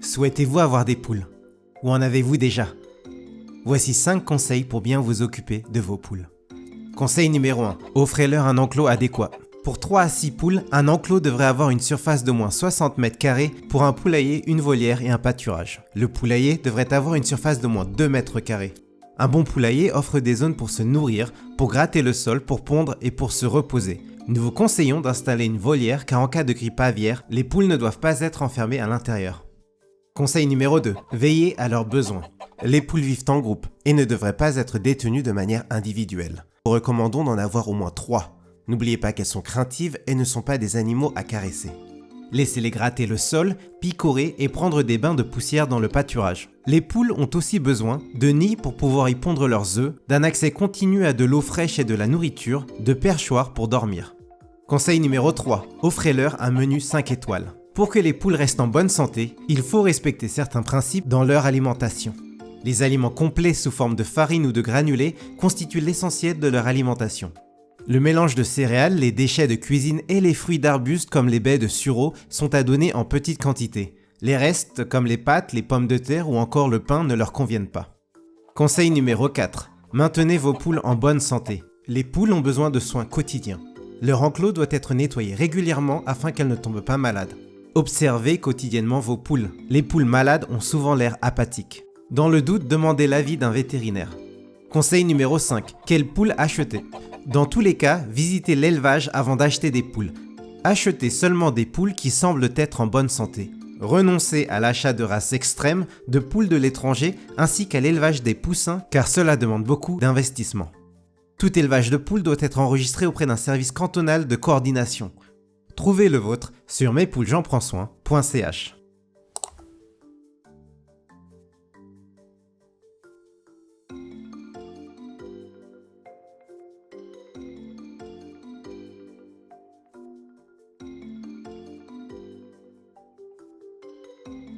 Souhaitez-vous avoir des poules? Ou en avez-vous déjà? Voici 5 conseils pour bien vous occuper de vos poules. Conseil numéro 1. Offrez-leur un enclos adéquat. Pour 3 à 6 poules, un enclos devrait avoir une surface d'au moins 60 m². Pour un poulailler, une volière et un pâturage. Le poulailler devrait avoir une surface d'au moins 2 m². Un bon poulailler offre des zones pour se nourrir, pour gratter le sol, pour pondre et pour se reposer. Nous vous conseillons d'installer une volière car en cas de grippe aviaire, les poules ne doivent pas être enfermées à l'intérieur. Conseil numéro 2. Veillez à leurs besoins. Les poules vivent en groupe et ne devraient pas être détenues de manière individuelle. Nous recommandons d'en avoir au moins 3. N'oubliez pas qu'elles sont craintives et ne sont pas des animaux à caresser. Laissez-les gratter le sol, picorer et prendre des bains de poussière dans le pâturage. Les poules ont aussi besoin de nids pour pouvoir y pondre leurs œufs, d'un accès continu à de l'eau fraîche et de la nourriture, de perchoirs pour dormir. Conseil numéro 3. Offrez-leur un menu 5 étoiles. Pour que les poules restent en bonne santé, il faut respecter certains principes dans leur alimentation. Les aliments complets sous forme de farine ou de granulés constituent l'essentiel de leur alimentation. Le mélange de céréales, les déchets de cuisine et les fruits d'arbustes comme les baies de sureau sont à donner en petite quantité. Les restes, comme les pâtes, les pommes de terre ou encore le pain, ne leur conviennent pas. Conseil numéro 4. Maintenez vos poules en bonne santé. Les poules ont besoin de soins quotidiens. Leur enclos doit être nettoyé régulièrement afin qu'elles ne tombent pas malades. Observez quotidiennement vos poules. Les poules malades ont souvent l'air apathiques. Dans le doute, demandez l'avis d'un vétérinaire. Conseil numéro 5. Quelles poules acheter? Dans tous les cas, visitez l'élevage avant d'acheter des poules. Achetez seulement des poules qui semblent être en bonne santé. Renoncez à l'achat de races extrêmes, de poules de l'étranger, ainsi qu'à l'élevage des poussins, car cela demande beaucoup d'investissement. Tout élevage de poules doit être enregistré auprès d'un service cantonal de coordination. Trouvez le vôtre sur mespoulesjenprendsoin.ch.